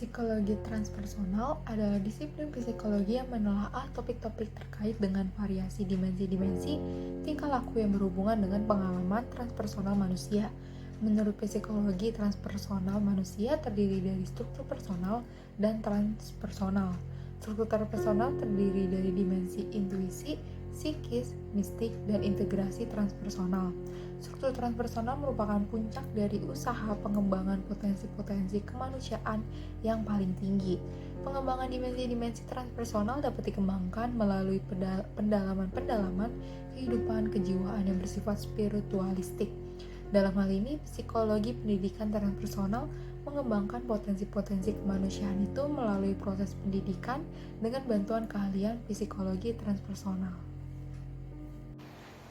Psikologi transpersonal adalah disiplin psikologi yang menelaah topik-topik terkait dengan variasi dimensi-dimensi tingkah laku yang berhubungan dengan pengalaman transpersonal manusia. Menurut psikologi transpersonal, manusia terdiri dari struktur personal dan transpersonal. Struktur personal terdiri dari dimensi intuisi, psikis, mistik, dan integrasi transpersonal. Struktur transpersonal merupakan puncak dari usaha pengembangan potensi-potensi kemanusiaan yang paling tinggi. Pengembangan dimensi-dimensi transpersonal dapat dikembangkan melalui pendalaman-pendalaman kehidupan kejiwaan yang bersifat spiritualistik. Dalam hal ini, psikologi pendidikan transpersonal mengembangkan potensi-potensi kemanusiaan itu melalui proses pendidikan dengan bantuan keahlian psikologi transpersonal.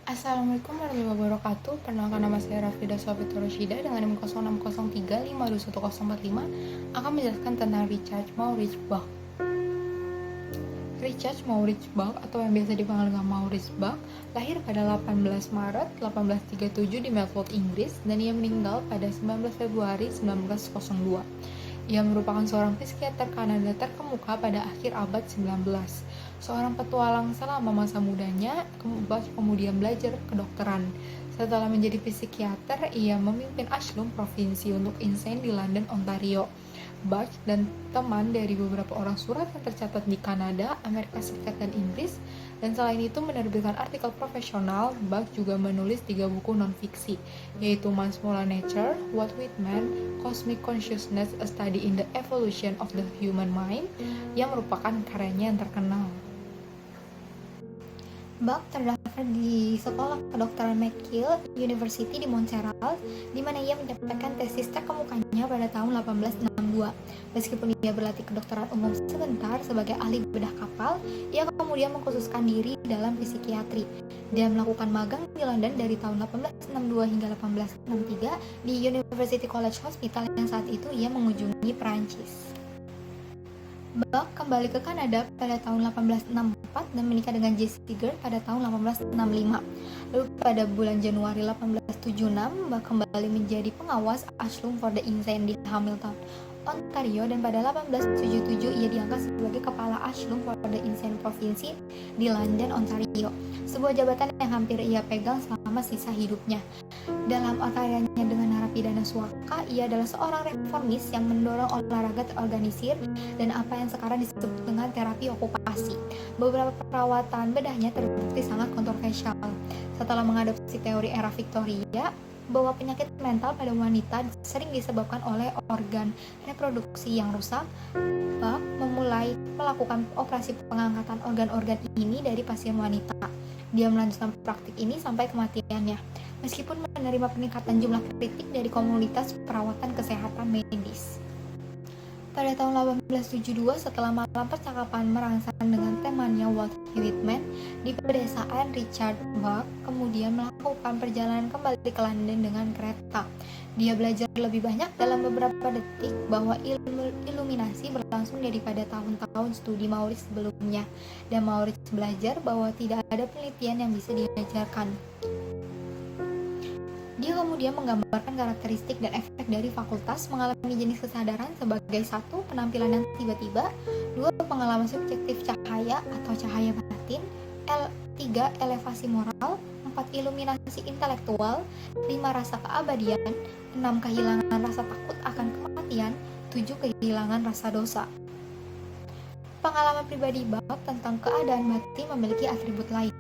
Assalamualaikum warahmatullahi wabarakatuh. Perkenalkan, nama saya Rafida Sofito Roshida dengan NIM 0603521045 akan menjelaskan tentang Richard Maurice Bach. Richard Maurice Bach atau yang biasa dipanggil dengan Maurice Bach lahir pada 18 Maret 1837 di Melford, Inggris, dan ia meninggal pada 19 Februari 1902. Ia merupakan seorang psikiater Kanada terkemuka pada akhir abad 19. Seorang petualang selama masa mudanya, Bach kemudian belajar kedokteran. Setelah menjadi psikiater, ia memimpin Asylum Provinsi untuk Insane di London, Ontario. Bach dan teman dari beberapa orang surat yang tercatat di Kanada, Amerika Serikat, dan Inggris. Dan selain itu menerbitkan artikel profesional, Bach juga menulis 3 buku non-fiksi, yaitu Man's Moral Nature, What with Man, Cosmic Consciousness, A Study in the Evolution of the Human Mind, yang merupakan karyanya yang terkenal. Bach terdaftar di Sekolah Kedokteran McGill University di Montreal, di mana ia menyampaikan tesis terkemukanya pada tahun 1862. Meskipun ia berlatih kedokteran umum sebentar sebagai ahli bedah kapal, ia kemudian mengkhususkan diri dalam psikiatri. Dia melakukan magang di London dari tahun 1862 hingga 1863 di University College Hospital yang saat itu ia mengunjungi Perancis. Bach kembali ke Kanada pada tahun 1864 dan menikah dengan Jessie Gird pada tahun 1865. Lalu pada bulan Januari 1876, Bach kembali menjadi pengawas Asylum for the Insane di Hamilton, Ontario, dan pada 1877 ia diangkat sebagai kepala Asylum for the Insane Provinsi di London, Ontario, sebuah jabatan yang hampir ia pegang selama sisa hidupnya. Dalam karyanya dengan narapidana suaka, ia adalah seorang reformis yang mendorong olahraga terorganisir dan apa yang sekarang disebut dengan terapi okupasi. Beberapa perawatan bedahnya terbukti sangat kontroversial. Setelah mengadopsi teori era Victoria bahwa penyakit mental pada wanita sering disebabkan oleh organ reproduksi yang rusak, Bach memulai melakukan operasi pengangkatan organ-organ ini dari pasien wanita. Dia melanjutkan praktik ini sampai kematiannya, meskipun menerima peningkatan jumlah kritik dari komunitas perawatan kesehatan medis. Pada tahun 1872, setelah malam percakapan merangsang dengan temannya Walt Whitman di pedesaan, Richard Bach kemudian melakukan perjalanan kembali ke London dengan kereta. Dia belajar lebih banyak dalam beberapa detik bahwa ilmu iluminasi berlangsung daripada tahun-tahun studi Maurice sebelumnya, dan Maurice belajar bahwa tidak ada penelitian yang bisa diajarkan. Dia kemudian menggambarkan karakteristik dan efek dari fakultas mengalami jenis kesadaran sebagai 1. Penampilan yang tiba-tiba, 2. Pengalaman subjektif cahaya atau cahaya batin, 3. Elevasi moral, 4. Iluminasi intelektual, 5. Rasa keabadian, 6. Kehilangan rasa takut akan kematian, 7. Kehilangan rasa dosa. Pengalaman pribadi Bach tentang keadaan batin memiliki atribut lain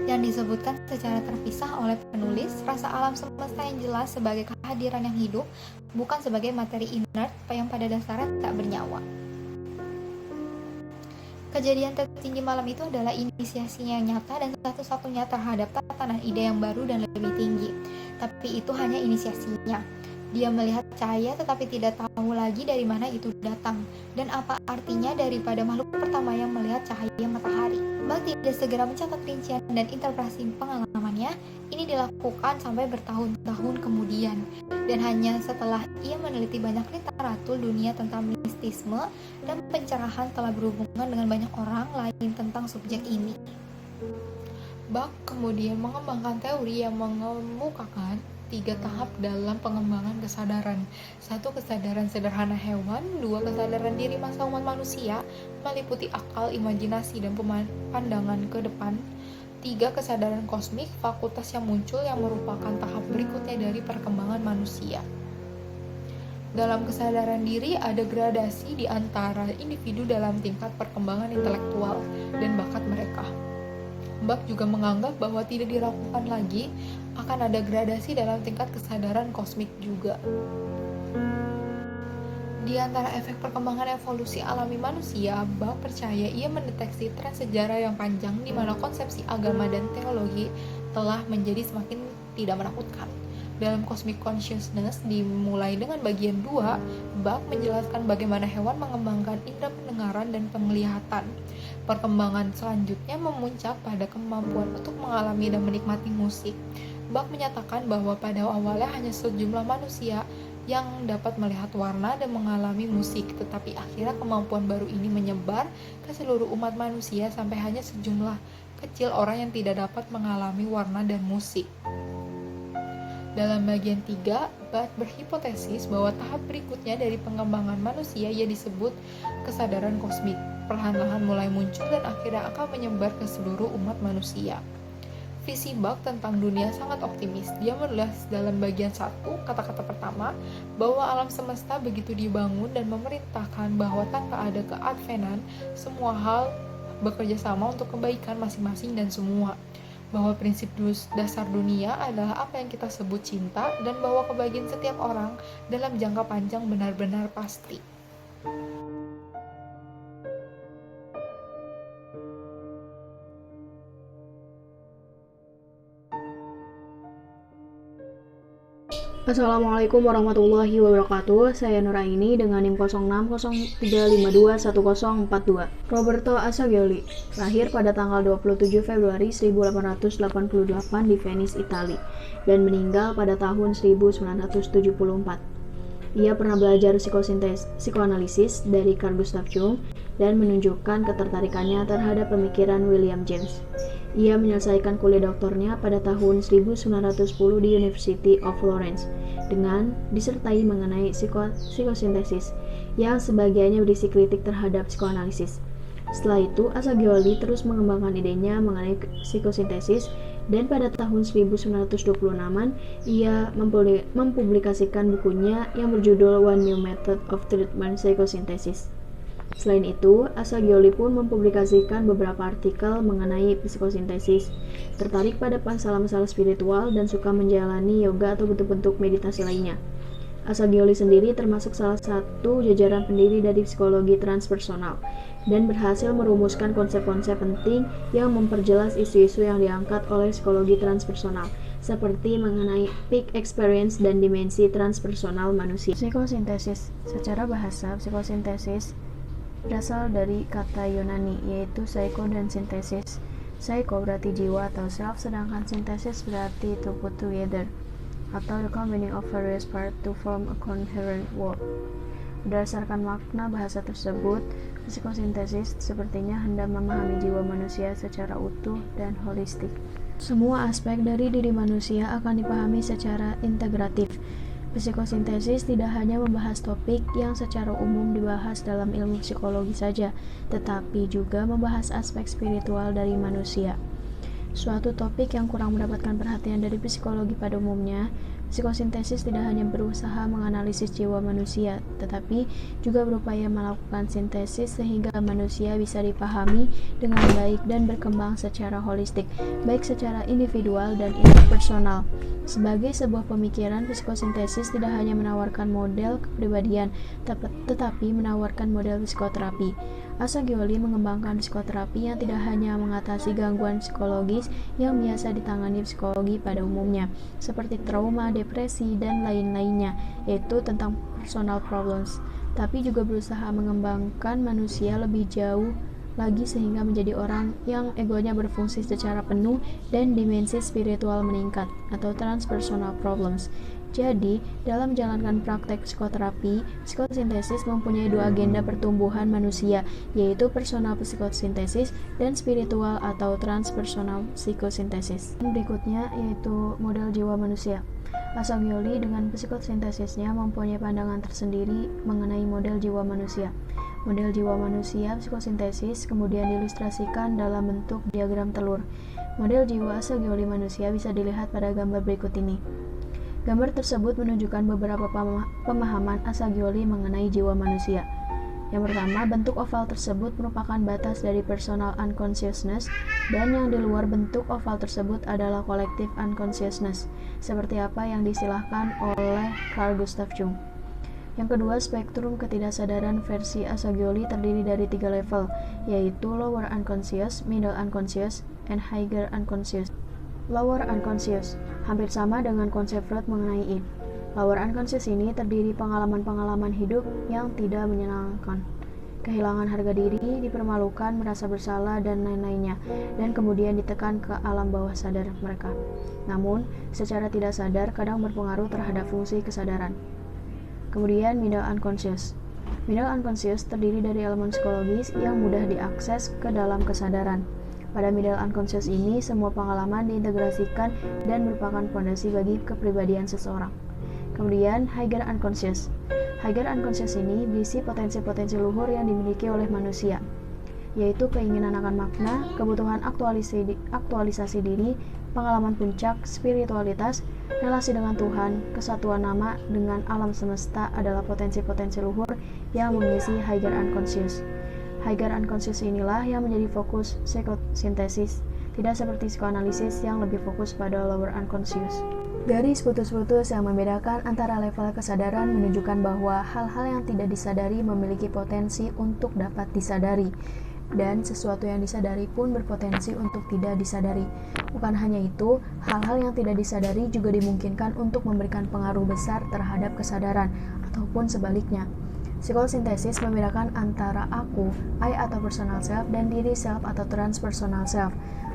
yang disebutkan secara terpisah oleh penulis. Rasa alam semesta yang jelas sebagai kehadiran yang hidup, bukan sebagai materi inert yang pada dasarnya tak bernyawa. Kejadian tertinggi malam itu adalah inisiasinya yang nyata dan satu-satunya terhadap tatanan ide yang baru dan lebih tinggi. Tapi itu hanya inisiasinya. Dia melihat cahaya tetapi tidak tahu lagi dari mana itu datang dan apa artinya daripada makhluk pertama yang melihat cahaya matahari. Bach tidak segera mencatat rincian dan interpretasi pengalamannya. Ini dilakukan sampai bertahun-tahun kemudian, dan hanya setelah ia meneliti banyak literatur dunia tentang mistisme dan pencerahan telah berhubungan dengan banyak orang lain tentang subjek ini. Bach kemudian mengembangkan teori yang mengemukakan 3 tahap dalam pengembangan kesadaran. 1. Kesadaran sederhana hewan. 2. Kesadaran diri masa umat manusia, meliputi akal, imajinasi, dan pandangan ke depan. 3. Kesadaran kosmik, fakultas yang muncul yang merupakan tahap berikutnya dari perkembangan manusia. Dalam kesadaran diri ada gradasi di antara individu dalam tingkat perkembangan intelektual dan bakat mereka. Bach juga menganggap bahwa tidak diragukan lagi akan ada gradasi dalam tingkat kesadaran kosmik juga. Di antara efek perkembangan evolusi alami manusia, Bach percaya ia mendeteksi tren sejarah yang panjang di mana konsepsi agama dan teologi telah menjadi semakin tidak menakutkan. Dalam Cosmic Consciousness dimulai dengan bagian 2, Bach menjelaskan bagaimana hewan mengembangkan indera pendengaran dan penglihatan. Perkembangan selanjutnya memuncak pada kemampuan untuk mengalami dan menikmati musik. Bach menyatakan bahwa pada awalnya hanya sejumlah manusia yang dapat melihat warna dan mengalami musik, tetapi akhirnya kemampuan baru ini menyebar ke seluruh umat manusia sampai hanya sejumlah kecil orang yang tidak dapat mengalami warna dan musik. Dalam bagian 3, Bach berhipotesis bahwa tahap berikutnya dari pengembangan manusia ia disebut kesadaran kosmik, perlahan-lahan mulai muncul dan akhirnya akan menyebar ke seluruh umat manusia. Visi Bach tentang dunia sangat optimis. Dia menulis dalam bagian 1, kata-kata pertama, bahwa alam semesta begitu dibangun dan memerintahkan bahwa tanpa ada keadvenan, semua hal bekerja sama untuk kebaikan masing-masing dan semua. Bahwa prinsip dasar dunia adalah apa yang kita sebut cinta dan bahwa kebahagiaan setiap orang dalam jangka panjang benar-benar pasti. Assalamualaikum warahmatullahi wabarakatuh. Saya Nuraini dengan NIM 0603521042. Roberto Assagioli lahir pada tanggal 27 Februari 1888 di Venice, Italia, dan meninggal pada tahun 1974. Ia pernah belajar psikoanalisis dari Carl Gustav Jung dan menunjukkan ketertarikannya terhadap pemikiran William James. Ia menyelesaikan kuliah doktornya pada tahun 1910 di University of Florence dengan disertai mengenai psikosintesis yang sebagiannya berisi kritik terhadap psikoanalisis. Setelah itu, Assagioli terus mengembangkan idenya mengenai psikosintesis dan pada tahun 1926-an ia mempublikasikan bukunya yang berjudul One New Method of Treatment Psychosynthesis. Selain itu, Assagioli pun mempublikasikan beberapa artikel mengenai psikosintesis, tertarik pada masalah-masalah spiritual dan suka menjalani yoga atau bentuk-bentuk meditasi lainnya. Assagioli sendiri termasuk salah satu jajaran pendiri dari psikologi transpersonal dan berhasil merumuskan konsep-konsep penting yang memperjelas isu-isu yang diangkat oleh psikologi transpersonal, seperti mengenai peak experience dan dimensi transpersonal manusia. Psikosintesis. Secara bahasa, psikosintesis berasal dari kata Yunani, yaitu psycho dan sintesis. Psycho berarti jiwa atau self, sedangkan sintesis berarti to put together, atau the combining of various parts to form a coherent whole. Berdasarkan makna bahasa tersebut, psikosintesis sepertinya hendak memahami jiwa manusia secara utuh dan holistik. Semua aspek dari diri manusia akan dipahami secara integratif. Psikosintesis tidak hanya membahas topik yang secara umum dibahas dalam ilmu psikologi saja, tetapi juga membahas aspek spiritual dari manusia. Suatu topik yang kurang mendapatkan perhatian dari psikologi pada umumnya, psikosintesis tidak hanya berusaha menganalisis jiwa manusia, tetapi juga berupaya melakukan sintesis sehingga manusia bisa dipahami dengan baik dan berkembang secara holistik, baik secara individual dan interpersonal. Sebagai sebuah pemikiran, psikosintesis tidak hanya menawarkan model kepribadian, tetapi menawarkan model psikoterapi. Assagioli mengembangkan psikoterapi yang tidak hanya mengatasi gangguan psikologis yang biasa ditangani psikologi pada umumnya, seperti trauma, depresi, dan lain-lainnya, yaitu tentang personal problems, tapi juga berusaha mengembangkan manusia lebih jauh lagi sehingga menjadi orang yang egonya berfungsi secara penuh dan dimensi spiritual meningkat, atau transpersonal problems. Jadi, dalam menjalankan praktek psikoterapi, psikosintesis mempunyai dua agenda pertumbuhan manusia, yaitu personal psikosintesis dan spiritual atau transpersonal psikosintesis. Berikutnya yaitu model jiwa manusia. Assagioli dengan psikosintesisnya mempunyai pandangan tersendiri mengenai model jiwa manusia. Model jiwa manusia psikosintesis kemudian diilustrasikan dalam bentuk diagram telur. Model jiwa Assagioli manusia bisa dilihat pada gambar berikut ini. Gambar tersebut menunjukkan beberapa pemahaman Assagioli mengenai jiwa manusia. Yang pertama, bentuk oval tersebut merupakan batas dari personal unconsciousness, dan yang di luar bentuk oval tersebut adalah collective unconsciousness, seperti apa yang disilahkan oleh Carl Gustav Jung. Yang kedua, spektrum ketidaksadaran versi Assagioli terdiri dari 3 level, yaitu lower unconscious, middle unconscious, and higher unconscious. Lower unconscious hampir sama dengan konsep Freud mengenai id. Lower unconscious ini terdiri pengalaman-pengalaman hidup yang tidak menyenangkan, kehilangan harga diri, dipermalukan, merasa bersalah, dan lain-lainnya, dan kemudian ditekan ke alam bawah sadar mereka. Namun, secara tidak sadar kadang berpengaruh terhadap fungsi kesadaran. Kemudian, middle unconscious. Middle unconscious terdiri dari elemen psikologis yang mudah diakses ke dalam kesadaran. Pada middle unconscious ini, semua pengalaman diintegrasikan dan merupakan fondasi bagi kepribadian seseorang. Kemudian, higher unconscious. Higher unconscious ini berisi potensi-potensi luhur yang dimiliki oleh manusia, yaitu keinginan akan makna, kebutuhan aktualisasi diri, pengalaman puncak, spiritualitas, relasi dengan Tuhan, kesatuan nama dengan alam semesta adalah potensi-potensi luhur yang mengisi higher unconscious. Higher unconscious inilah yang menjadi fokus psikosintesis, tidak seperti psikoanalisis yang lebih fokus pada lower unconscious. Garis putus-putus yang membedakan antara level kesadaran menunjukkan bahwa hal-hal yang tidak disadari memiliki potensi untuk dapat disadari, dan sesuatu yang disadari pun berpotensi untuk tidak disadari. Bukan hanya itu, hal-hal yang tidak disadari juga dimungkinkan untuk memberikan pengaruh besar terhadap kesadaran, ataupun sebaliknya. Psikosintesis membedakan antara aku, I atau personal self, dan diri self atau transpersonal self.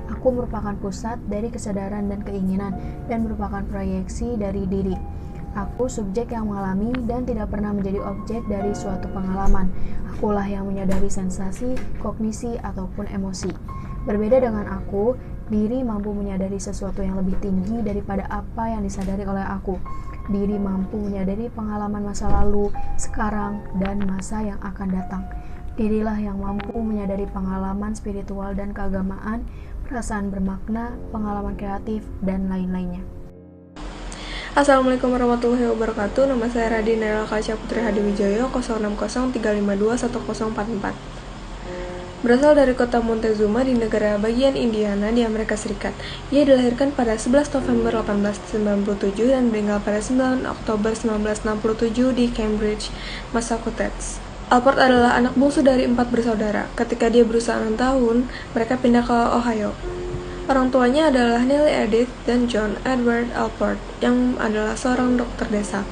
Aku merupakan pusat dari kesadaran dan keinginan, dan merupakan proyeksi dari diri. Aku subjek yang mengalami dan tidak pernah menjadi objek dari suatu pengalaman. Akulah yang menyadari sensasi, kognisi, ataupun emosi. Berbeda dengan aku, diri mampu menyadari sesuatu yang lebih tinggi daripada apa yang disadari oleh aku. Diri mampu menyadari pengalaman masa lalu, sekarang, dan masa yang akan datang. Dirilah yang mampu menyadari pengalaman spiritual dan keagamaan, perasaan bermakna, pengalaman kreatif, dan lain-lainnya. Assalamualaikum warahmatullahi wabarakatuh. Nama saya Radina Elkasia Putri Hadiwijoyo, 0603521044. Berasal dari kota Montezuma di negara bagian Indiana di Amerika Serikat. Ia dilahirkan pada 11 November 1897 dan meninggal pada 9 Oktober 1967 di Cambridge, Massachusetts. Alport adalah anak bungsu dari 4 bersaudara. Ketika dia berusia 6 tahun, mereka pindah ke Ohio. Orang tuanya adalah Nellie Edith dan John Edward Alport, yang adalah seorang dokter desa.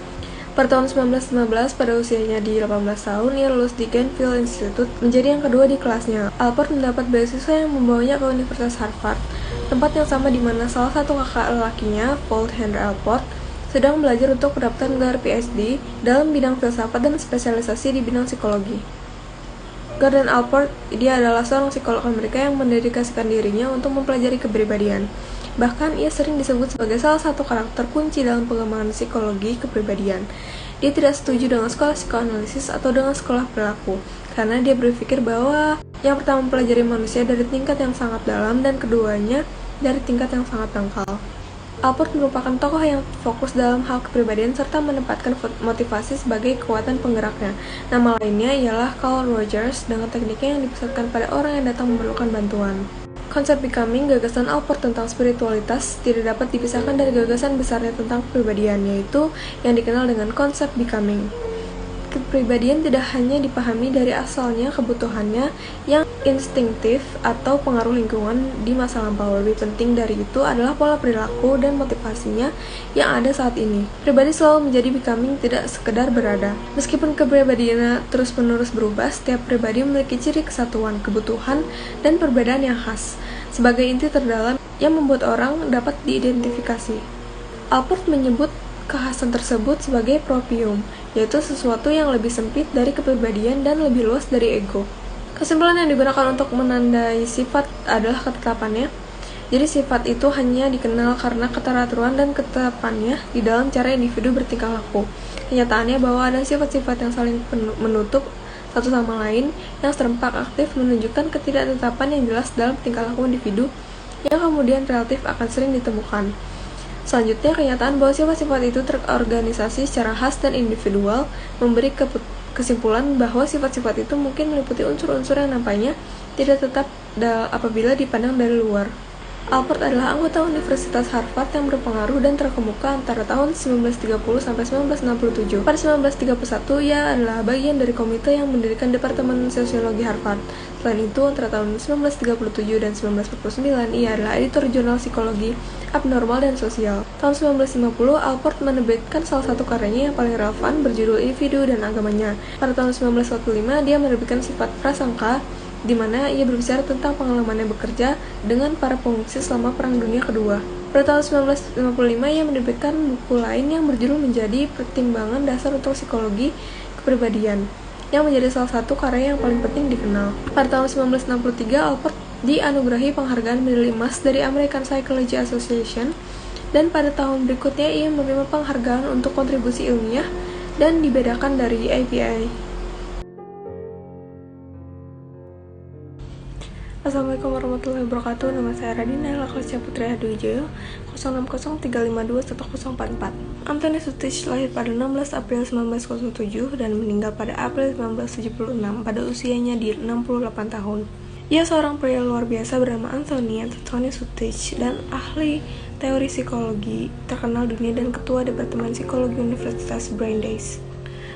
Pada tahun 1915, pada usianya di 18 tahun, ia lulus di Gainesville Institute, menjadi yang kedua di kelasnya. Alport mendapat beasiswa yang membawanya ke Universitas Harvard, tempat yang sama di mana salah satu kakak lelakinya, Paul Henry Alport, sedang belajar untuk mendapatkan gelar PhD dalam bidang filsafat dan spesialisasi di bidang psikologi. Gordon Alport, dia adalah seorang psikolog Amerika yang mendedikasikan dirinya untuk mempelajari kepribadian. Bahkan, ia sering disebut sebagai salah satu karakter kunci dalam pengembangan psikologi kepribadian. Dia tidak setuju dengan sekolah psikoanalisis atau dengan sekolah perilaku, karena dia berpikir bahwa yang pertama mempelajari manusia dari tingkat yang sangat dalam dan keduanya dari tingkat yang sangat dangkal. Alport merupakan tokoh yang fokus dalam hal kepribadian serta menempatkan motivasi sebagai kekuatan penggeraknya. Nama lainnya ialah Carl Rogers dengan tekniknya yang dipusatkan pada orang yang datang memerlukan bantuan. Konsep becoming, gagasan Alport tentang spiritualitas, tidak dapat dipisahkan dari gagasan besarnya tentang kepribadian, yaitu yang dikenal dengan konsep becoming. Kepribadian tidak hanya dipahami dari asalnya kebutuhannya yang instinktif atau pengaruh lingkungan di masa lampau. Lebih penting dari itu adalah pola perilaku dan motivasinya yang ada saat ini. Pribadi selalu menjadi becoming, tidak sekedar berada. Meskipun kepribadiannya terus-menerus berubah, setiap pribadi memiliki ciri kesatuan, kebutuhan, dan perbedaan yang khas sebagai inti terdalam yang membuat orang dapat diidentifikasi. Alport menyebut kekhasan tersebut sebagai proprium, yaitu sesuatu yang lebih sempit dari kepribadian dan lebih luas dari ego. Kesimpulan yang digunakan untuk menandai sifat adalah ketetapannya. Jadi sifat itu hanya dikenal karena keteraturan dan ketetapannya di dalam cara individu bertingkah laku. Kenyataannya bahwa ada sifat-sifat yang saling menutup satu sama lain yang serempak aktif menunjukkan ketidaktetapan yang jelas dalam tingkah laku individu yang kemudian relatif akan sering ditemukan. Selanjutnya, kenyataan bahwa sifat-sifat itu terorganisasi secara khas dan individual memberi kesimpulan bahwa sifat-sifat itu mungkin meliputi unsur-unsur yang nampaknya tidak tetap apabila dipandang dari luar. Alport adalah anggota Universitas Harvard yang berpengaruh dan terkemuka antara tahun 1930 sampai 1967. Pada 1931, ia adalah bagian dari komite yang mendirikan Departemen Sosiologi Harvard. Selain itu, antara tahun 1937 dan 1949, ia adalah editor jurnal Psikologi Abnormal dan Sosial. Tahun 1950, Alport menerbitkan salah satu karyanya yang paling relevan berjudul Individu dan Agamanya. Pada tahun 1945, dia menerbitkan Sifat Prasangka, di mana ia berbicara tentang pengalamannya bekerja dengan para pengungsi selama Perang Dunia Kedua. Pada tahun 1955, ia menerbitkan buku lain yang berjudul Menjadi Pertimbangan Dasar untuk Psikologi Kepribadian, yang menjadi salah satu karya yang paling penting dikenal. Pada tahun 1963, Alport dianugerahi penghargaan medali emas dari American Psychology Association, dan pada tahun berikutnya ia menerima penghargaan untuk kontribusi ilmiah dan dibedakan dari APA. Assalamualaikum warahmatullahi wabarakatuh. Nama saya Radina Laklasya Putri Hadwijaya, 0603521044. Anthony Suttish lahir pada 16 April 1907 dan meninggal pada April 1976 pada usianya di 68 tahun. Ia seorang pria luar biasa bernama Anthony Suttish dan ahli teori psikologi terkenal dunia dan ketua Departemen Psikologi Universitas Brandeis.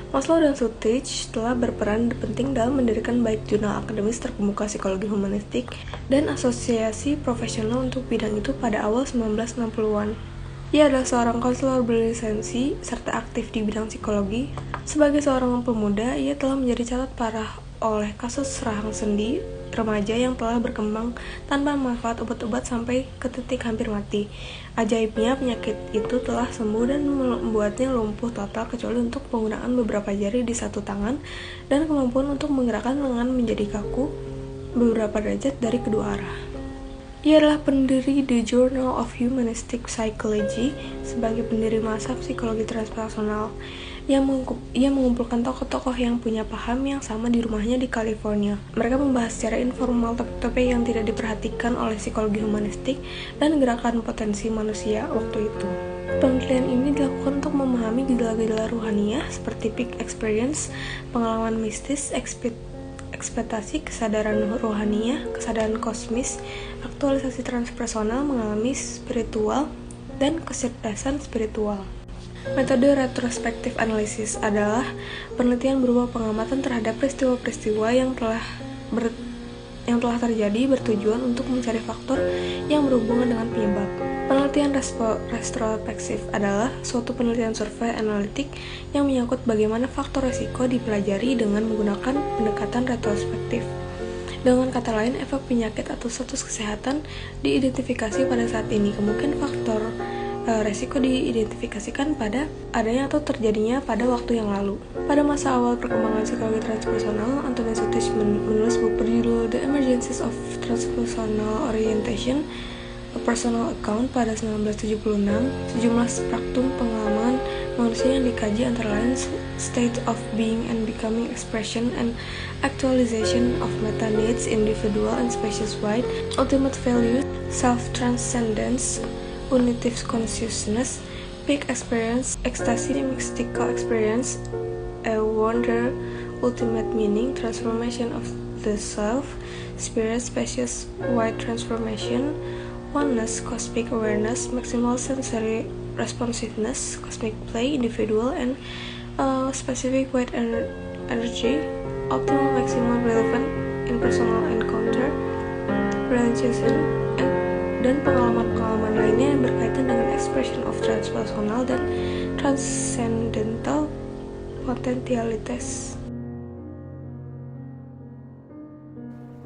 Maslow dan Suttish telah berperan penting dalam mendirikan baik jurnal akademis terkemuka psikologi humanistik dan asosiasi profesional untuk bidang itu pada awal 1960-an. Ia adalah seorang konselor berlisensi serta aktif di bidang psikologi. Sebagai seorang pemuda, ia telah menjadi catat parah oleh kasus rahang sendi remaja yang telah berkembang tanpa manfaat obat-obat sampai ke titik hampir mati. Ajaibnya, penyakit itu telah sembuh dan membuatnya lumpuh total kecuali untuk penggunaan beberapa jari di satu tangan dan kemampuan untuk menggerakkan lengan menjadi kaku beberapa derajat dari kedua arah. Ia adalah pendiri The Journal of Humanistic Psychology sebagai pendiri masa psikologi transpersonal. Ia mengumpulkan tokoh-tokoh yang punya paham yang sama di rumahnya di California. Mereka membahas secara informal topik-topik yang tidak diperhatikan oleh psikologi humanistik dan gerakan potensi manusia waktu itu. Penelitian ini dilakukan untuk memahami gejala-gejala ruhaniah seperti peak experience, pengalaman mistis, ekspektasi, kesadaran rohaniah, kesadaran kosmis, aktualisasi transpersonal, mengalami spiritual, dan kecerdasan spiritual. Metode retrospektif analisis adalah penelitian berupa pengamatan terhadap peristiwa-peristiwa yang telah terjadi bertujuan untuk mencari faktor yang berhubungan dengan penyebab. Penelitian retrospektif adalah suatu penelitian survei analitik yang menyangkut bagaimana faktor resiko dipelajari dengan menggunakan pendekatan retrospektif. Dengan kata lain, efek penyakit atau status kesehatan diidentifikasi pada saat ini. Kemungkinan faktor resiko diidentifikasikan pada adanya atau terjadinya pada waktu yang lalu. Pada masa awal perkembangan psikologi transpersonal, Anthony Suttish menulis buku berjudul The Emergence of Transpersonal Orientation, A Personal Account pada 1976. Sejumlah spraktum pengalaman manusia yang dikaji antara lain state of being and becoming, expression and actualization of meta needs, individual and species wide, ultimate value, self-transcendence, unitive consciousness, peak experience, ecstasy, mystical experience, a wonder, ultimate meaning, transformation of the self, spirit, species wide transformation, oneness, cosmic awareness, maximal sensory responsiveness, cosmic play, individual and specific wide energy, optimal, maximal, relevant, impersonal encounter, realization, dan pengalaman-pengalaman lainnya yang berkaitan dengan expression of transpersonal dan transcendental potentialities.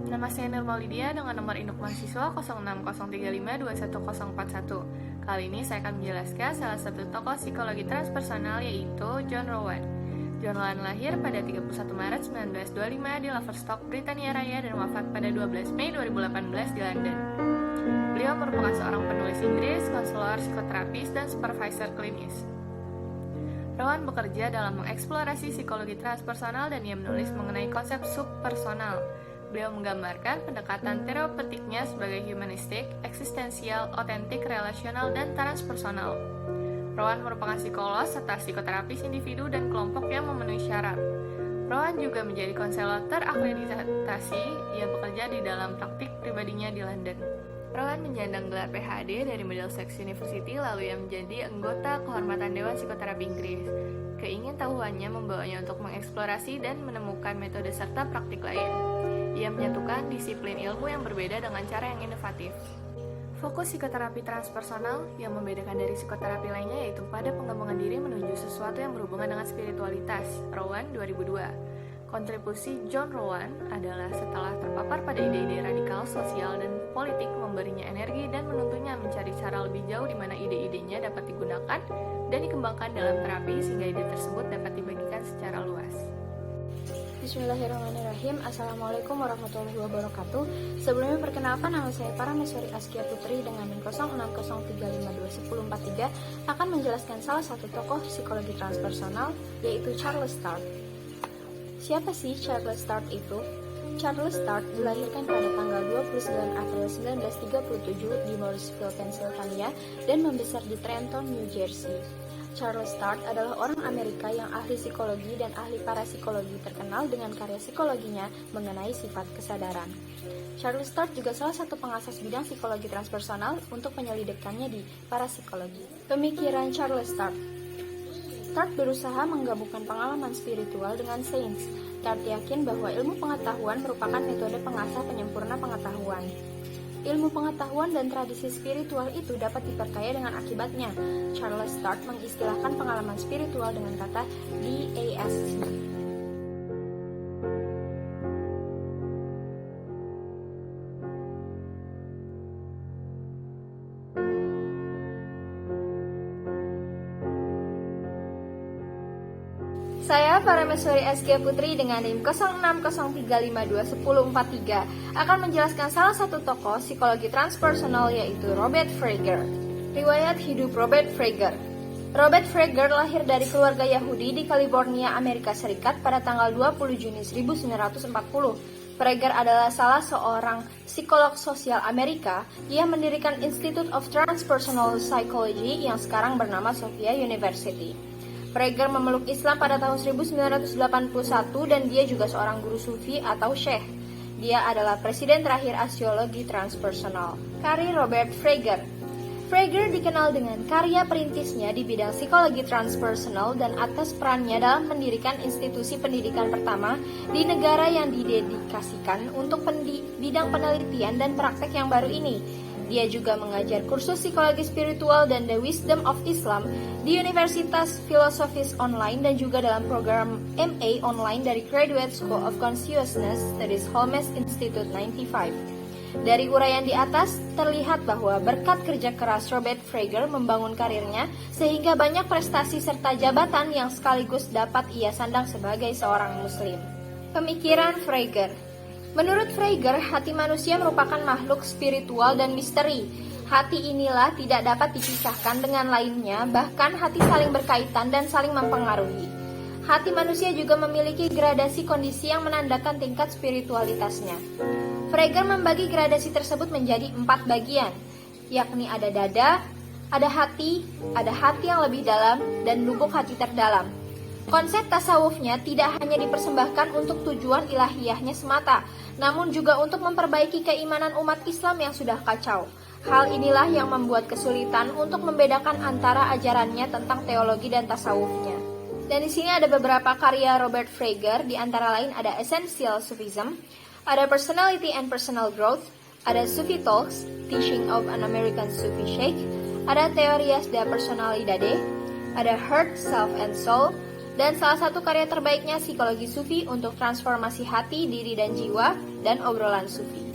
Nama saya Nurma Lydia dengan nomor induk mahasiswa 06035211041. Kali ini saya akan menjelaskan salah satu tokoh psikologi transpersonal yaitu John Rowan. John Rowan lahir pada 31 Maret 1925 di Lowestoft, Britania Raya dan wafat pada 12 Mei 2018 di London. Beliau merupakan seorang penulis Inggris, konselor, psikoterapis, dan supervisor klinis. Rowan bekerja dalam mengeksplorasi psikologi transpersonal dan ia menulis mengenai konsep subpersonal. Beliau menggambarkan pendekatan terapeutiknya sebagai humanistik, eksistensial, otentik, relasional, dan transpersonal. Rowan merupakan psikolog serta psikoterapis individu dan kelompok yang memenuhi syarat. Rowan juga menjadi konselor terakreditasi. Ia bekerja di dalam praktik pribadinya di London. Rowan menyandang gelar PhD dari Middlesex University, lalu ia menjadi anggota kehormatan Dewan Psikoterapi Inggris. Keingintahuannya membawanya untuk mengeksplorasi dan menemukan metode serta praktik lain. Ia menyatukan disiplin ilmu yang berbeda dengan cara yang inovatif. Fokus psikoterapi transpersonal yang membedakan dari psikoterapi lainnya yaitu pada pengembangan diri menuju sesuatu yang berhubungan dengan spiritualitas. Rowan 2002. Kontribusi John Rowan adalah setelah terpapar pada ide-ide radikal sosial dan politik memberinya energi dan menuntunnya mencari cara lebih jauh di mana ide-idenya dapat digunakan dan dikembangkan dalam terapi sehingga ide tersebut dapat dibagikan secara luas. Bismillahirrahmanirrahim. Assalamualaikum warahmatullahi wabarakatuh. Sebelumnya perkenalkan, nama saya Parameswari Askia Putri dengan NIM 0603521043 akan menjelaskan salah satu tokoh psikologi transpersonal yaitu Charles Sturt. Siapa sih Charles Sturt itu? Charles Sturt dilahirkan pada tanggal 29 April 1937 di Morrisville, Pennsylvania dan membesar di Trenton, New Jersey. Charles Sturt adalah orang Amerika yang ahli psikologi dan ahli parapsikologi terkenal dengan karya psikologinya mengenai sifat kesadaran. Charles Sturt juga salah satu pengasas bidang psikologi transpersonal untuk penyelidikannya di parapsikologi. Pemikiran Charles Sturt. Sturt berusaha menggabungkan pengalaman spiritual dengan sains. Sturt yakin bahwa ilmu pengetahuan merupakan metode pengasah penyempurna pengetahuan. Ilmu pengetahuan dan tradisi spiritual itu dapat diperkaya dengan akibatnya. Charles Sturt mengistilahkan pengalaman spiritual dengan kata DASC. Saya Parameswari Askia Putri dengan NIM 0603521043 akan menjelaskan salah satu tokoh psikologi transpersonal yaitu Robert Frager. Riwayat hidup Robert Frager. Robert Frager lahir dari keluarga Yahudi di California, Amerika Serikat pada tanggal 20 Juni 1940. Frager adalah salah seorang psikolog sosial Amerika yang mendirikan Institute of Transpersonal Psychology yang sekarang bernama Sophia University. Frager memeluk Islam pada tahun 1981 dan dia juga seorang guru sufi atau syekh. Dia adalah presiden terakhir asiologi transpersonal. Karir Robert Frager. Frager dikenal dengan karya perintisnya di bidang psikologi transpersonal dan atas perannya dalam mendirikan institusi pendidikan pertama di negara yang didedikasikan untuk bidang penelitian dan praktek yang baru ini. Dia juga mengajar kursus psikologi spiritual dan The Wisdom of Islam di Universitas Filosofis Online dan juga dalam program MA online dari Graduate School of Consciousness Studies Holmes Institute 95. Dari uraian di atas, terlihat bahwa berkat kerja keras Robert Frager membangun karirnya sehingga banyak prestasi serta jabatan yang sekaligus dapat ia sandang sebagai seorang muslim. Pemikiran Frager. Menurut Frager, hati manusia merupakan makhluk spiritual dan misteri. Hati inilah tidak dapat dipisahkan dengan lainnya, bahkan hati saling berkaitan dan saling mempengaruhi. Hati manusia juga memiliki gradasi kondisi yang menandakan tingkat spiritualitasnya. Frager membagi gradasi tersebut menjadi 4 bagian, yakni ada dada, ada hati yang lebih dalam, dan lubuk hati terdalam. Konsep tasawufnya tidak hanya dipersembahkan untuk tujuan ilahiyahnya semata, namun juga untuk memperbaiki keimanan umat Islam yang sudah kacau. Hal inilah yang membuat kesulitan untuk membedakan antara ajarannya tentang teologi dan tasawufnya. Dan di sini ada beberapa karya Robert Frager, di antara lain ada Essential Sufism, ada Personality and Personal Growth, ada Sufi Talks, Teaching of an American Sufi Sheikh, ada Teorias de Personalidade, ada Heart, Self and Soul, dan salah satu karya terbaiknya Psikologi Sufi untuk transformasi hati, diri, dan jiwa, dan obrolan Sufi.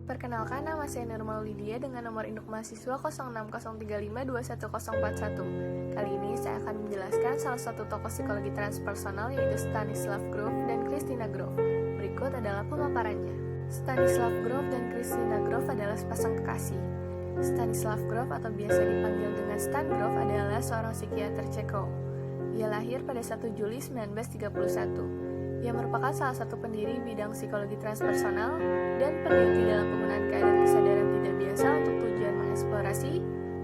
Perkenalkan, nama saya Nurmal Lydia dengan nomor induk mahasiswa 06035211041. Kali ini saya akan menjelaskan salah satu tokoh psikologi transpersonal yaitu Stanislav Grof dan Christina Grof. Berikut adalah pemaparannya. Stanislav Grof dan Christina Grof adalah sepasang kekasih. Stanislav Grof atau biasa dipanggil dengan Stan Grof adalah seorang psikiater Ceko. Ia lahir pada 1 Juli 1931. Ia merupakan salah satu pendiri bidang psikologi transpersonal dan peneliti dalam penggunaan keadaan kesadaran tidak biasa untuk tujuan mengeksplorasi,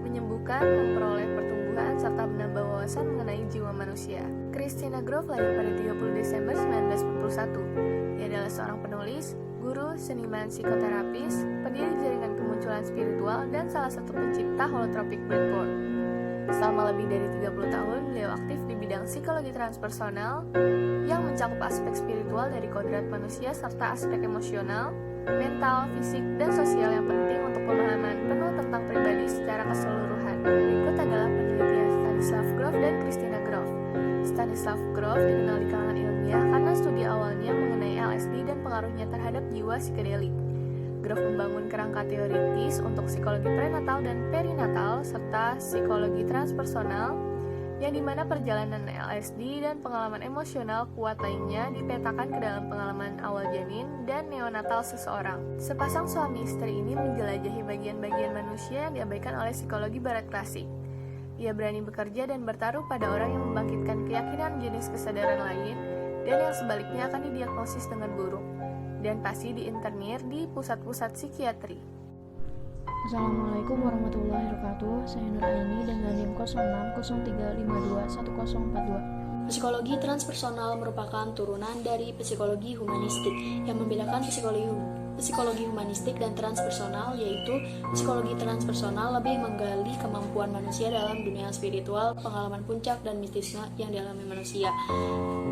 menyembuhkan, memperoleh pertumbuhan, serta menambah wawasan mengenai jiwa manusia. Christina Grof lahir pada 30 Desember 1941. Ia adalah seorang penulis, guru, seniman psikoterapis, pendiri jaringan kemunculan spiritual, dan salah satu pencipta holotropic breathwork. Selama lebih dari 30 tahun, beliau aktif di bidang psikologi transpersonal yang mencakup aspek spiritual dari kodrat manusia serta aspek emosional, mental, fisik, dan sosial yang penting untuk pemahaman penuh tentang pribadi secara keseluruhan. Berikut adalah penelitian Stanislav Grof dan Christina Grof. Stanislav Grof dikenal di kalangan ilmiah karena studi awalnya mengenai LSD dan pengaruhnya terhadap jiwa psikedelik. Grof membangun kerangka teoritis untuk psikologi prenatal dan perinatal serta psikologi transpersonal yang dimana perjalanan LSD dan pengalaman emosional kuat lainnya dipetakan ke dalam pengalaman awal janin dan neonatal seseorang. Sepasang suami istri ini menjelajahi bagian-bagian manusia yang diabaikan oleh psikologi barat klasik. Ia berani bekerja dan bertaruh pada orang yang membangkitkan keyakinan jenis kesadaran lain dan yang sebaliknya akan didiagnosis dengan buruk dan pasti diinternir di pusat-pusat psikiatri. Assalamualaikum warahmatullahi wabarakatuh. Saya Nur Aini dengan NIM 0603521042. Psikologi transpersonal merupakan turunan dari psikologi humanistik yang membedakan psikologi humanistik dan transpersonal, yaitu psikologi transpersonal lebih menggali kemampuan manusia dalam dunia spiritual, pengalaman puncak dan mistisme yang dialami manusia.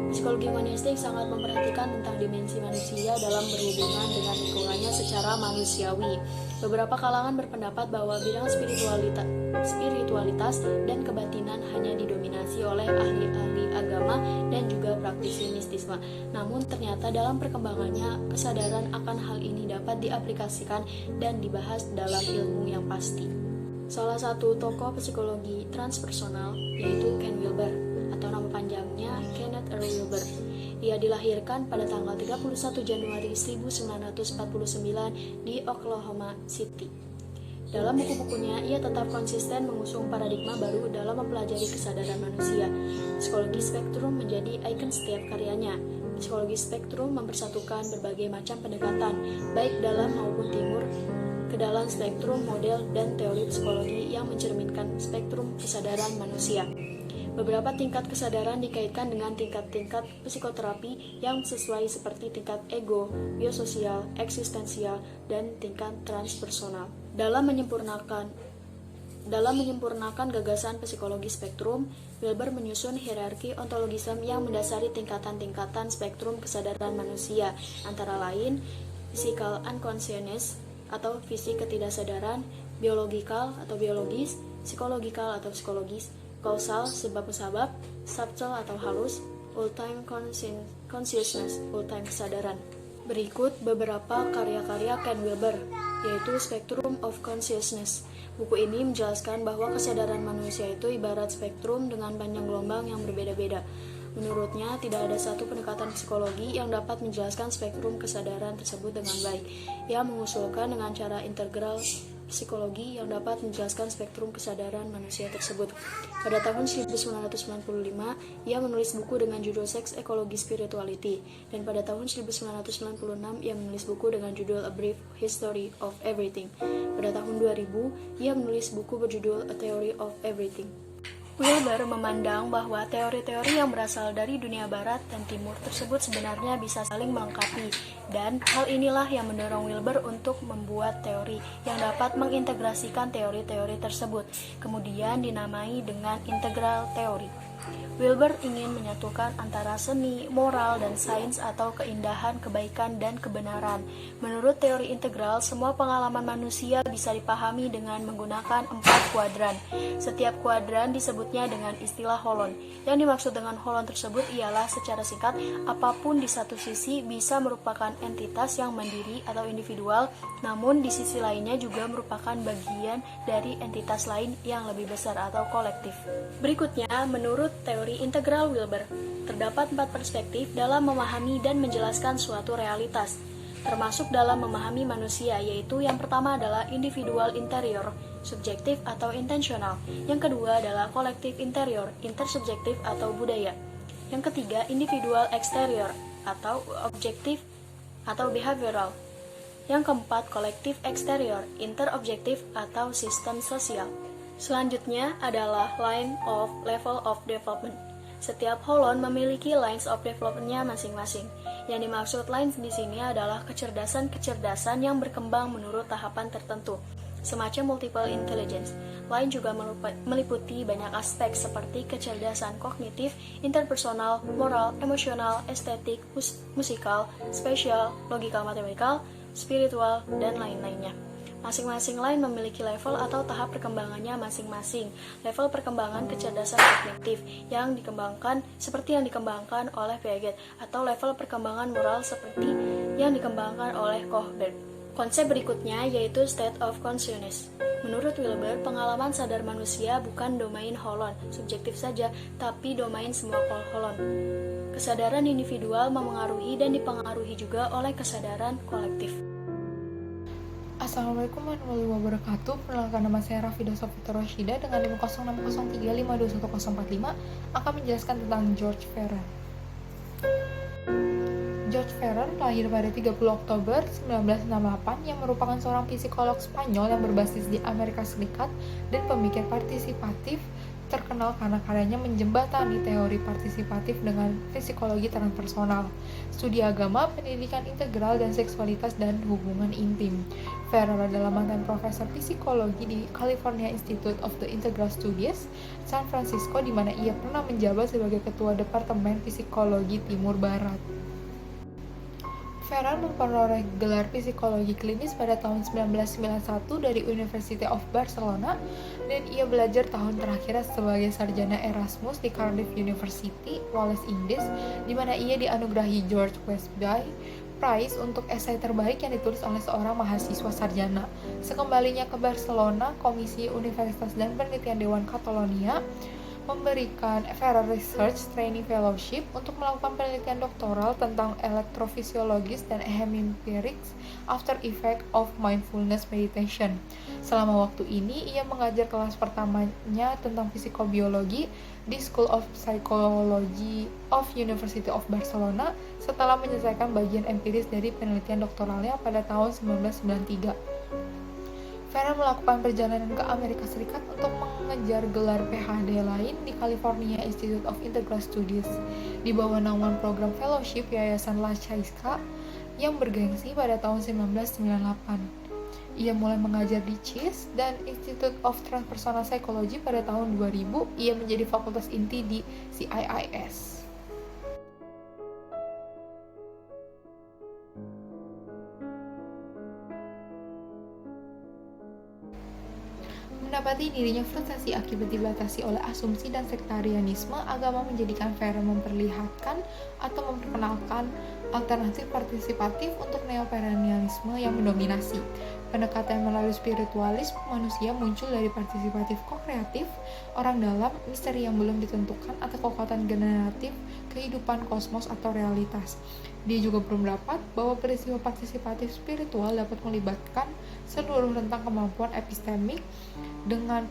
Psikologi humanistik sangat memperhatikan tentang dimensi manusia dalam berhubungan dengan lingkungannya secara manusiawi. Beberapa kalangan berpendapat bahwa bidang spiritualitas dan kebatinan hanya didominasi oleh ahli-ahli agama dan juga praktisi mistisme. Namun ternyata dalam perkembangannya, kesadaran akan hal ini dapat diaplikasikan dan dibahas dalam ilmu yang pasti. Salah satu tokoh psikologi transpersonal yaitu Ken Wilber, atau nama panjangnya Kenneth R. Wilber. Ia dilahirkan pada tanggal 31 Januari 1949 di Oklahoma City. Dalam buku-bukunya, ia tetap konsisten mengusung paradigma baru dalam mempelajari kesadaran manusia. Psikologi spektrum menjadi ikon setiap karyanya. Psikologi spektrum mempersatukan berbagai macam pendekatan, baik dalam maupun timur, ke dalam spektrum model dan teori psikologi yang mencerminkan spektrum kesadaran manusia. Beberapa tingkat kesadaran dikaitkan dengan tingkat-tingkat psikoterapi yang sesuai seperti tingkat ego, biososial, eksistensial, dan tingkat transpersonal. Dalam menyempurnakan gagasan psikologi spektrum, Wilber menyusun hierarki ontologisme yang mendasari tingkatan-tingkatan spektrum kesadaran manusia, antara lain physical unconsciousness atau fisik ketidaksadaran, biological atau biologis, psikologikal atau psikologis, kausal sebab-sebab, subtle atau halus, all-time consciousness, all-time kesadaran. Berikut beberapa karya-karya Ken Wilber, yaitu Spectrum of Consciousness. Buku ini menjelaskan bahwa kesadaran manusia itu ibarat spektrum dengan panjang gelombang yang berbeda-beda. Menurutnya, tidak ada satu pendekatan psikologi yang dapat menjelaskan spektrum kesadaran tersebut dengan baik. Ia mengusulkan dengan cara integral psikologi yang dapat menjelaskan spektrum kesadaran manusia tersebut. Pada tahun 1995, ia menulis buku dengan judul Sex Ecology Spirituality, dan pada tahun 1996 ia menulis buku dengan judul A Brief History of Everything. Pada tahun 2000, ia menulis buku berjudul A Theory of Everything. Wilber memandang bahwa teori-teori yang berasal dari dunia barat dan timur tersebut sebenarnya bisa saling melengkapi, dan hal inilah yang mendorong Wilber untuk membuat teori yang dapat mengintegrasikan teori-teori tersebut, kemudian dinamai dengan integral teori. Wilber ingin menyatukan antara seni, moral, dan sains atau keindahan, kebaikan, dan kebenaran. Menurut teori integral, semua pengalaman manusia bisa dipahami dengan menggunakan 4 kuadran. Setiap kuadran disebutnya dengan istilah holon. Yang dimaksud dengan holon tersebut ialah secara singkat, apapun di satu sisi bisa merupakan entitas yang mandiri atau individual, namun di sisi lainnya juga merupakan bagian dari entitas lain yang lebih besar atau kolektif. Berikutnya, menurut teori integral Wilber, terdapat 4 perspektif dalam memahami dan menjelaskan suatu realitas, termasuk dalam memahami manusia, yaitu yang pertama adalah individual interior, subjektif atau intensional. Yang kedua adalah kolektif interior, intersubjektif atau budaya. Yang ketiga, individual exterior atau objektif atau behavioral. Yang keempat, kolektif exterior, interobjektif atau sistem sosial. Selanjutnya adalah line of level of development. Setiap holon memiliki lines of development-nya masing-masing. Yang dimaksud lines di sini adalah kecerdasan-kecerdasan yang berkembang menurut tahapan tertentu, semacam multiple intelligence. Line juga meliputi banyak aspek seperti kecerdasan kognitif, interpersonal, moral, emosional, estetik, musikal, spesial, logikal matematikal, spiritual, dan lain-lainnya. Masing-masing line memiliki level atau tahap perkembangannya masing-masing. Level perkembangan kecerdasan kognitif yang dikembangkan seperti yang dikembangkan oleh Piaget, atau level perkembangan moral seperti yang dikembangkan oleh Kohlberg. Konsep berikutnya yaitu state of consciousness. Menurut Wilber, pengalaman sadar manusia bukan domain holon, subjektif saja, tapi domain semua holon. Kesadaran individual memengaruhi dan dipengaruhi juga oleh kesadaran kolektif. Assalamualaikum warahmatullahi wabarakatuh. Perkenalkan, nama saya Rafida Sofita Roshida dengan 50603521045 akan menjelaskan tentang George Ferrer. George Ferrer lahir pada 30 Oktober 1968 yang merupakan seorang psikolog Spanyol yang berbasis di Amerika Serikat dan pemikir partisipatif terkenal karena karyanya menjembatani teori partisipatif dengan psikologi transpersonal, studi agama, pendidikan integral, dan seksualitas dan hubungan intim. Ferrer adalah mantan profesor psikologi di California Institute of the Integral Studies, San Francisco, di mana ia pernah menjabat sebagai ketua Departemen Psikologi Timur Barat. Ferrer memperoleh gelar psikologi klinis pada tahun 1991 dari University of Barcelona, dan ia belajar tahun terakhirnya sebagai sarjana Erasmus di Cardiff University, Wales, Inggris, di mana ia dianugerahi George Westby Prize untuk esai terbaik yang ditulis oleh seorang mahasiswa sarjana. Sekembalinya ke Barcelona, Komisi Universitas dan Penelitian Dewan Catalonia memberikan Ferrer Research Training Fellowship untuk melakukan penelitian doktoral tentang elektrofisiologis dan hemimpirics after effect of mindfulness meditation. Selama waktu ini, ia mengajar kelas pertamanya tentang psikobiologi di School of Psychology of University of Barcelona setelah menyelesaikan bagian empiris dari penelitian doktoralnya pada tahun 1993. Ferrer melakukan perjalanan ke Amerika Serikat untuk mengejar gelar PhD lain di California Institute of Integral Studies di bawah naungan program fellowship Yayasan La Caixa yang bergengsi pada tahun 1998. Ia mulai mengajar di CHIS dan Institute of Transpersonal Psychology pada tahun 2000. Ia menjadi fakultas inti di CIIS. Mendapati dirinya frustasi akibat dibatasi oleh asumsi dan sektarianisme, agama menjadikan Ferrer memperlihatkan atau memperkenalkan alternatif partisipatif untuk neoperennialisme yang mendominasi. Pendekatan melalui spiritualis manusia muncul dari partisipatif ko-kreatif, orang dalam, misteri yang belum ditentukan, atau kekuatan generatif kehidupan kosmos atau realitas. Dia juga berpendapat bahwa peristiwa partisipatif spiritual dapat melibatkan seluruh rentang kemampuan epistemik dengan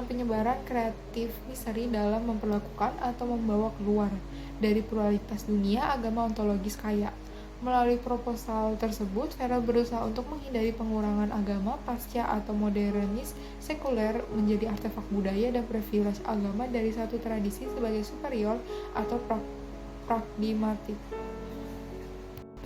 penyebaran kreatif misteri dalam memperlakukan atau membawa keluar dari pluralitas dunia agama ontologis kaya. Melalui proposal tersebut, Ferrer berusaha untuk menghindari pengurangan agama pasca atau modernis sekuler menjadi artefak budaya dan privilege agama dari satu tradisi sebagai superior atau pragmatik.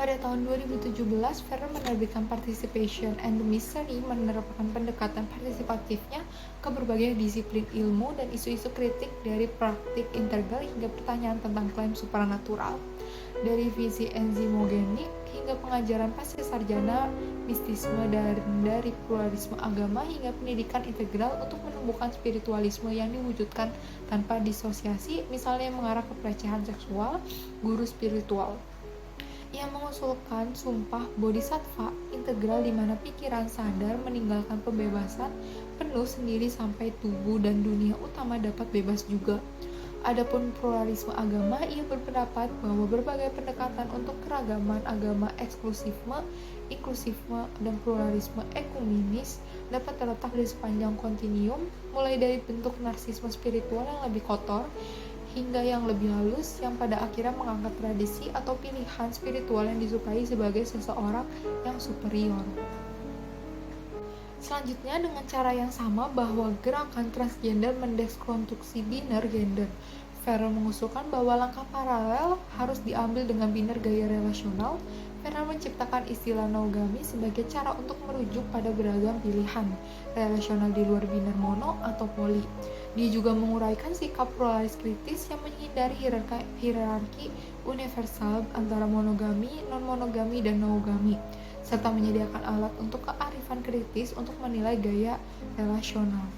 Pada tahun 2017, Ferrer menerbitkan Participation and the Mystery, menerapkan pendekatan partisipatifnya ke berbagai disiplin ilmu dan isu-isu kritik dari praktik integral hingga pertanyaan tentang klaim supranatural. Dari visi enzimogenik hingga pengajaran pasca sarjana mistisme, dan dari pluralisme agama hingga pendidikan integral untuk menumbuhkan spiritualisme yang diwujudkan tanpa disosiasi, misalnya mengarah ke pelecehan seksual, guru spiritual. Ia mengusulkan sumpah bodhisattva integral di mana pikiran sadar meninggalkan pembebasan penuh sendiri sampai tubuh dan dunia utama dapat bebas juga. Adapun pluralisme agama, ia berpendapat bahwa berbagai pendekatan untuk keragaman agama, eksklusifme, inklusifme, dan pluralisme ekumenis dapat terletak di sepanjang kontinuum, mulai dari bentuk narsisme spiritual yang lebih kotor, hingga yang lebih halus yang pada akhirnya mengangkat tradisi atau pilihan spiritual yang disukai sebagai seseorang yang superior. Selanjutnya, dengan cara yang sama bahwa gerakan transgender mendeskonstruksi biner gender, Ferrer mengusulkan bahwa langkah paralel harus diambil dengan biner gaya relasional. Ferrer menciptakan istilah nougami sebagai cara untuk merujuk pada beragam pilihan relasional di luar biner mono atau poli. Dia juga menguraikan sikap pluralis kritis yang menghindari hierarki universal antara monogami, non-monogami, dan nougami, serta menyediakan alat untuk kearifan kritis untuk menilai gaya relasional.